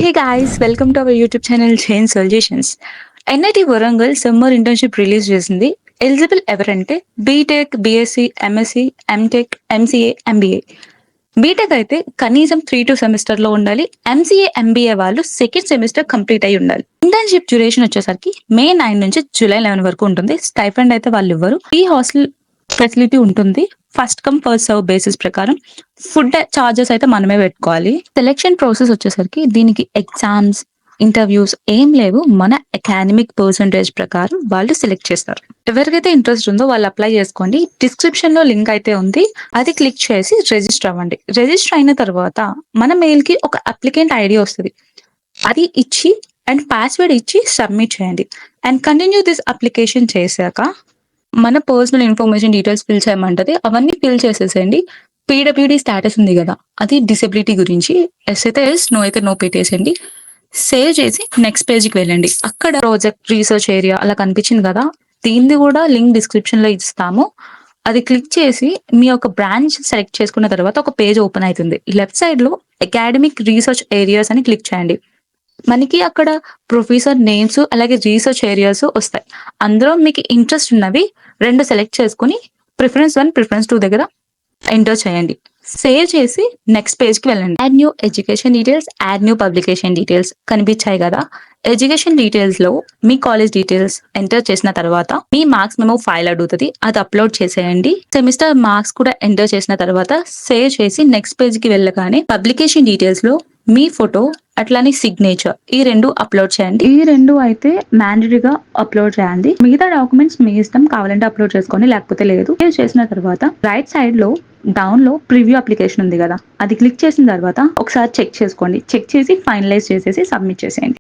Hey guys, welcome to our YouTube channel Chain Solutions. NIT Warangal summer internship release చేసింది. Eligible ఎవరంటే BTech, BSc, MSc, MTech, MCA, MBA. BTech అయితే కనీసం 3-2 semester లో ఉండాలి. MCA, MBA వాళ్ళు second semester complete అయి ఉండాలి. Internship duration వచ్చేసరికి మే 9 నుంచి జూలై 11 వరకు ఉంటుంది. స్టైఫండ్ అయితే వాళ్ళు ఇవ్వరు. ఈ హాస్టల్ ఫెసిలిటీ ఉంటుంది. First come first serve basis ప్రకారం ఫుడ్ చార్జెస్ అయితే మనమే పెట్టుకోవాలి. సెలెక్షన్ ప్రాసెస్ వచ్చేసరికి దీనికి ఎగ్జామ్స్, ఇంటర్వ్యూస్ ఏం లేవు. మన అకాడమిక్ పర్సంటేజ్ ప్రకారం వాళ్ళు సెలెక్ట్ చేస్తారు. ఎవరికైతే ఇంట్రెస్ట్ ఉందో వాళ్ళు అప్లై చేసుకోండి. డిస్క్రిప్షన్ లో లింక్ అయితే ఉంది, అది క్లిక్ చేసి రిజిస్టర్ అవ్వండి. రిజిస్టర్ అయిన తర్వాత మన మెయిల్ కి ఒక అప్లికెంట్ ఐడి వస్తుంది, అది ఇచ్చి అండ్ పాస్వర్డ్ ఇచ్చి సబ్మిట్ చేయండి. అండ్ కంటిన్యూ దిస్ అప్లికేషన్ చేశాక మన పర్సనల్ ఇన్ఫర్మేషన్ డీటెయిల్స్ ఫిల్ చేయమంటది, అవన్నీ ఫిల్ చేసేసేయండి. పీడబ్ల్యూడి స్టేటస్ ఉంది కదా, అది డిసెబిలిటీ గురించి. ఎస్ అయితే ఎస్, నో అయితే నో పెట్టేసేయండి. సేవ్ చేసి నెక్స్ట్ పేజ్కి వెళ్ళండి. అక్కడ ప్రాజెక్ట్ రీసెర్చ్ ఏరియా అలా కనిపించింది కదా, దీనిది కూడా లింక్ డిస్క్రిప్షన్ లో ఇస్తాము. అది క్లిక్ చేసి మీ యొక్క బ్రాంచ్ సెలెక్ట్ చేసుకున్న తర్వాత ఒక పేజ్ ఓపెన్ అవుతుంది. లెఫ్ట్ సైడ్ లో అకాడమిక్ రీసెర్చ్ ఏరియాస్ అని క్లిక్ చేయండి. మనకి అక్కడ ప్రొఫెసర్ నేమ్స్ అలాగే రీసెర్చ్ ఏరియాస్ వస్తాయి. అందులో మీకు ఇంట్రెస్ట్ ఉన్నవి 2 సెలెక్ట్ చేసుకుని ప్రిఫరెన్స్ 1, ప్రిఫరెన్స్ 2 దగ్గర ఎంటర్ చేయండి. సేవ్ చేసి నెక్స్ట్ పేజ్ కి వెళ్ళండి. Add new education details, add new publication details కనిపించాయి కదా. ఎడ్యుకేషన్ డీటెయిల్స్ లో మీ కాలేజ్ డీటెయిల్స్ ఎంటర్ చేసిన తర్వాత మీ మార్క్స్ మెమో ఫైల్ అడుగుతుంది, అది అప్లోడ్ చేసేయండి. సెమిస్టర్ మార్క్స్ కూడా ఎంటర్ చేసిన తర్వాత సేవ్ చేసి నెక్స్ట్ పేజ్ కి వెళ్ళగానే పబ్లికేషన్ డీటెయిల్స్ లో మీ ఫోటో అట్లానే సిగ్నేచర్ ఈ 2 అప్లోడ్ చేయండి. ఈ 2 అయితే మ్యాండటరీగా అప్లోడ్ చేయండి. మిగతా డాక్యుమెంట్స్ మీ ఇష్టం, కావాలంటే అప్లోడ్ చేసుకోండి, లేకపోతే లేదు. సేవ్ చేసిన తర్వాత రైట్ సైడ్ లో డౌన్ లో ప్రివ్యూ అప్లికేషన్ ఉంది కదా, అది క్లిక్ చేసిన తర్వాత ఒకసారి చెక్ చేసుకోండి. చెక్ చేసి ఫైనలైజ్ చేసేసి సబ్మిట్ చేసేయండి.